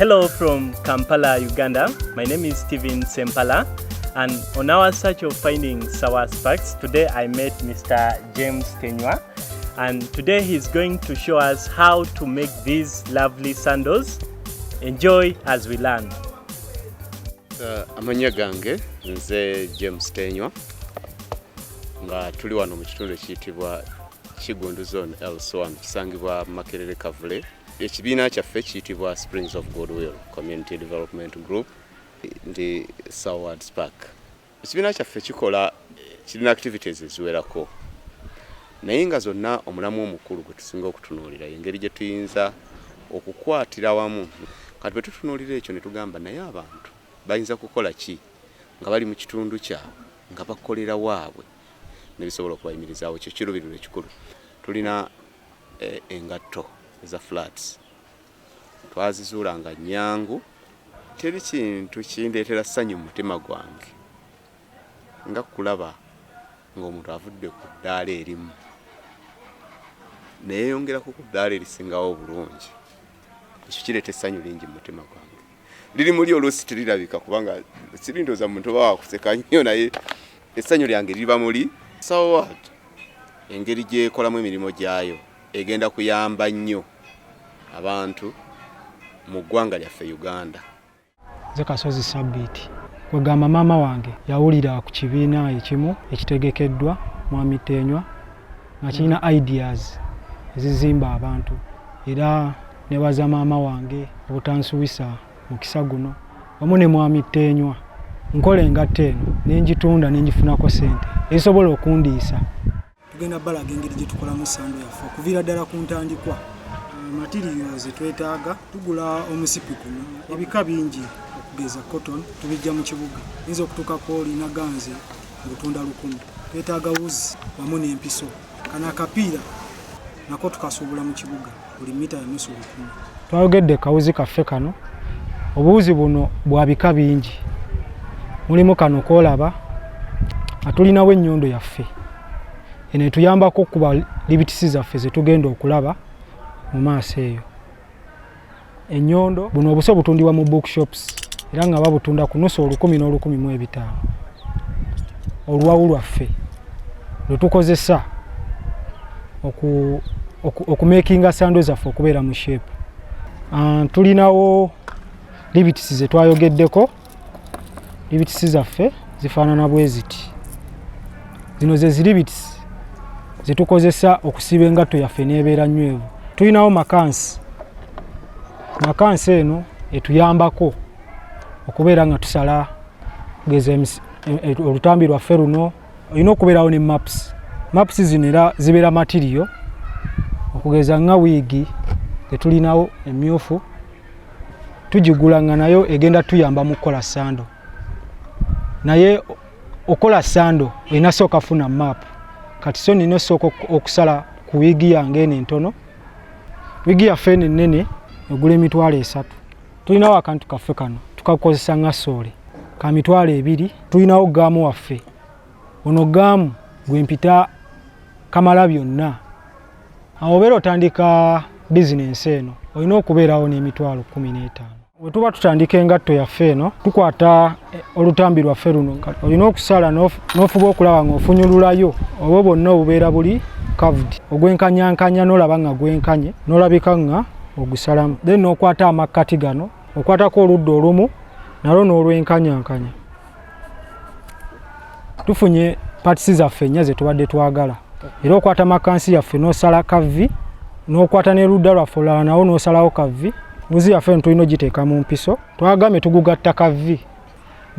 Hello from Kampala, Uganda. My name is Steven Sempala, and on our search of finding sour sparks, today I met Mr. James Tenywa, and today he's going to show us how to make these lovely sandals. Enjoy as we learn. Amanya gange nze James Tenywa nga tuli wano mu kitundu ekiyitibwa Kigundu Zone L1 kisangibwa Makerere Kavule. Ekibiina kyaffe kiyitibwa Springs of Goodwill Community Development Group ndi Southward Spark. Ekibiina kyaffe kirina activities eziwerako, naye nga zonna omulamu omukulu gwe tusinga okutunuulira engeri gye tuyinza okukwatira wamu. Kati bwe tutunuulira ekyo ne tugamba naye abantu bayinza kukola ki nga bali mu kitundu kyabwe nga bakolera waabwe nebisobola okubayimirizaawo. Ekyo kiruubirirwa ekikulu. Tulina engatto eza flats twazizuula nga nnyangu. Teri kintu kindeetera ssanyu mu mutima gwange nga kulaba ng'omuntu avudde ku ddaala erimu neeyongerako ku ddaala erisingawo obulungi. Ekyo kireeta essanyu lingi mu mutima gwange. Liri muli oluusi terirabika kubanga sirindooza muntu oba wakuseka nnyo, naye essanyu lyange liba muli. Southward engeri gy'ekolamu emirimu gyayo egenda kuyamba nnyo abantu mu ggwanga lyaffe Uganda. Nze Kasozi Sabbiiti kwegamba maama wange yawulira ku kibiina ekimu ekitegekeddwa Mwami Tenywa nga kirina ideas ezizimba abantu, era nebaza maama wange obutansuwisa mukisa guno wamu ne Mwami Tenywa nkola engatto eno nenjitunda nenjifunako sente ezisobola okundiisa. Tugenda balaga engeri gye tukolamu sando yaffe okuviira ddala ku ntandikwa. Materials twetaaga tugula omusipi guno ebika bingi okugeza cotton tubijja mu kibuga yinza okutuukako linaganze ngutunda 1,000. Twetaaga wuzi wamu n'empiso. Kana akapiira nako tukasuubula mu kibuga buli mita ya nusu 1,000. Twayogedde kawuzi kaffe kano. Obuwuzi buno bwa bika bingi. Mulimu kano koolaba atulinawo ennyondo yaffe eno etuyambako okuba libitisi zaffe ze tugenda okulaba mu maaso eyo. Ennyondo buno obuso butundibwa mu bookshops era nga babutunda ku nusu 1,000 n'R1,500. Oluwawu lwaffe lwe tukozesa okumakinga sando zaffe okubeera mu shape. Tulinawo libitisi ze twayogeddeko. Libitisi zaffe zifaanana bwe ziti. Zino ze zilibitisi ze tukozesa okusiba engatto yaffe n'ebeera nnywevu. Tulinawo makansi. Makansi eno etuyambako okubeera nga tusala kugeza olutambi lwaffe luno. Olina okubeerawo ne maps. Maps zino era zibeera material okugeza nga wiigi tetulinawo emyufu tugigula nga nayo egenda tuyamba mu kukola sando. Naye okola sando olina sooka kafuna map. Kati so nina sooka okusala ku wiigi yange eno entono. Wiigi yaffe eno ennene egula $3,000. Tulinawo akantu kaffe kano tukakozesa nga soole ka $2,000. Tulinawo gaamu waffe. Ono gaamu gwempita kamala byonna. Awo obeera otandika bizinensi eno olina okubeerawo n'R15,000. Bwe tuba tutandika engatto yaffe eno tukwata olutambi lwaffe luno olina okusala n'ofuba okulaba ng'ofunyululayo oba bwonna obubeera buli kavudi ogwenkanyankanya n'olaba nga gwenkanye n'olabika nga ogusalamu. Then n'okwata amakkati gano okwatako oludda olumu nalwo n'olwenkanyankanya. Tufunye patisi zaffe nnya ze tubadde twagala, era okwata makansi yaffe n'osala kavi n'okwata n'erudda lwaffe olala nawo n'osalawo kavi. Wuzi yaffe tulina ogiteeka mu mpiso twagambye tugugatta kavi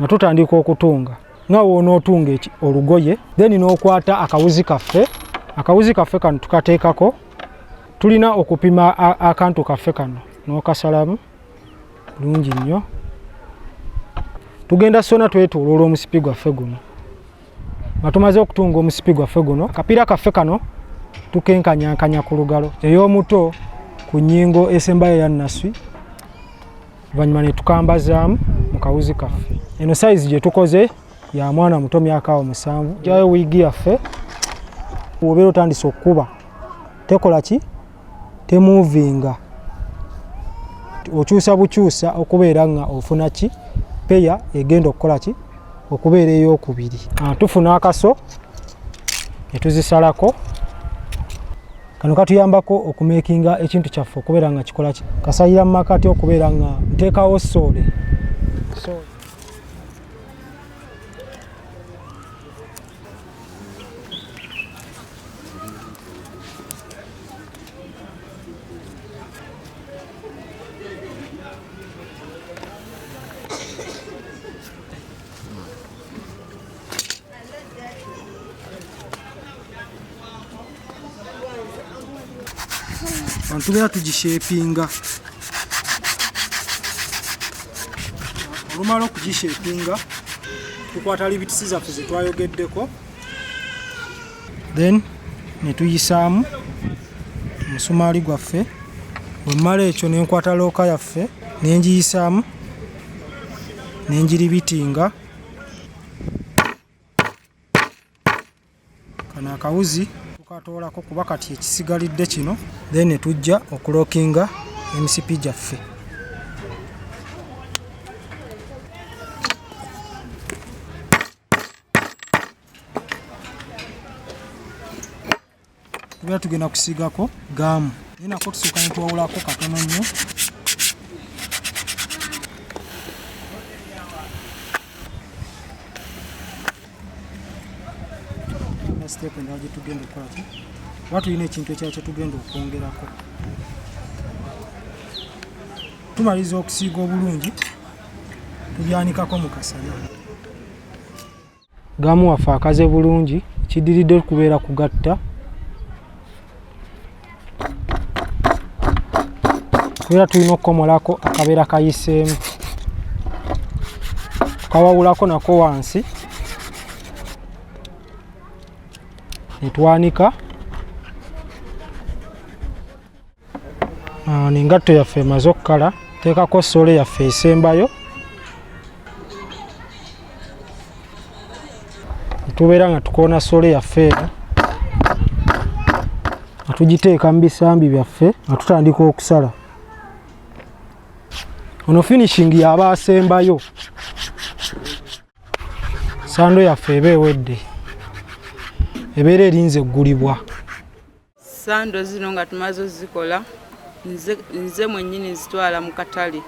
nga tutandika okutunga nga woonootunga olugoye. Then n'okwata akawuzi kaffe. Akawuzi kaffe kano tukateekako. Tulina okupima akantu kaffe kano n'okasalamu bulungi nnyo. Tugenda sona twetooloola omusipi gwaffe guno. Nga tumaze okutunga omusipi gwaffe guno, akapiira kaffe kano tukenkanyankanya ku lugalo ey'omuto ku nnyingo esembayo ya naswi. Oluvannyuma ne tukambazaamu mu kawuzi kaffe. Eno sayizi gye tukoze ya mwana muto myaka 7. Gyayo wiigi yaffe. Obeera otandise okukuba tekola ki temuvinga okyusa bukyusa okubeera nga ofuna ki peya egenda okukola ki okubeera ey'okubiri. Tufuna akaso ne tuzisalako. Kano katuyambako okumekinga ekintu kyaffe okubeera nga kikola ki kasalira mu makati okubeera nga nteekawo soole. Tubeera tugishepinga. Olumala okugishepinga tukwata libitisi zaffe ze twayogeddeko, then ne tuyisaamu omusumaali gwaffe. Bwe mmala ekyo ne nkwata looka yaffe ne ngiyisaamu ne ngiribitinga. Kano akawuzi tukatoolako kuba kati ekisigalidde kino, then ne tujja okulookinga emisipi gyaffe. Tubeera tugenda kusiigako gaamu, naye nako tusooka ne tuwawulako katono nnyo. Step endala gye tugenda okukola ki kuba tulina ekintu ekirala kye tugenda okwongerako. Tumaliriza okusiiga obulungi tubyanikako mu kasana. Gaamu waffe akaze bulungi, kiddiridde kubeera kugatta. Tubeera tulina okukomolako akabeera kayiseemu, tukawawulako nako wansi ne twanika. N'engatto yaffe emaze okukala, teekako soole yaffe esembayo. Tubeera nga tukoona soole yaffe eno nga tugiteeka mu bisambi byaffe nga tutandika okusala. Ono finishing yaba asembayo. Sando yaffe eba ewedde, ebeera erinze eggulibwa. Sando zino nga tumaze ozikola, nze mwennyini nzitwala mu katale.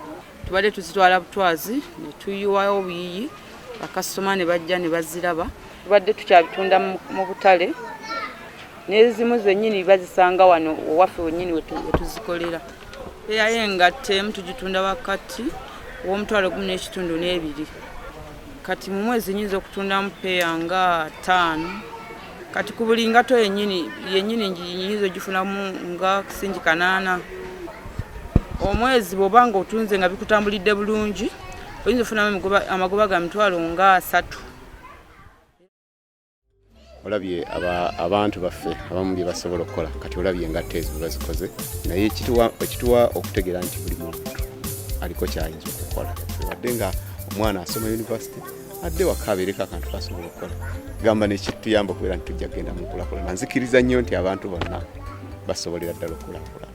Tubadde tuzitwala butwazi ne tuyiwayo obuyiyi, bakasitoma ne bajja ne baziraba. Tubadde tukyabitunda mu butale, n'ezimu zennyini bazisanga wano owaffe wennyini we tuzikolera. Peya y'engatte emu tugitunda wakati w'N1.2. Kati mu mwezi nyinza okutundamu peya nga 5. Kati ku buli ngato yennyini nyinza ogifunamu nga kisingi 8. Omwezi bw'obanga otunze nga bikutambulidde bulungi oyinza okufunamu amagoba ga mitwalo nga 3. Olabye abantu baffe abamu bye basobola okukola, kati olabye engatte ezo bazikoze, naye ekituwa okutegeera nti buli muntu aliko kyayinza okukola. Wadde nga omwana asoma university adde waka abeereko akantu kasobola okukola, gamba nekituyamba okubeera nti tujja kgenda mu nkulakulana. Nzikiriza nnyo nti abantu bonna basobolera ddala okulakulana.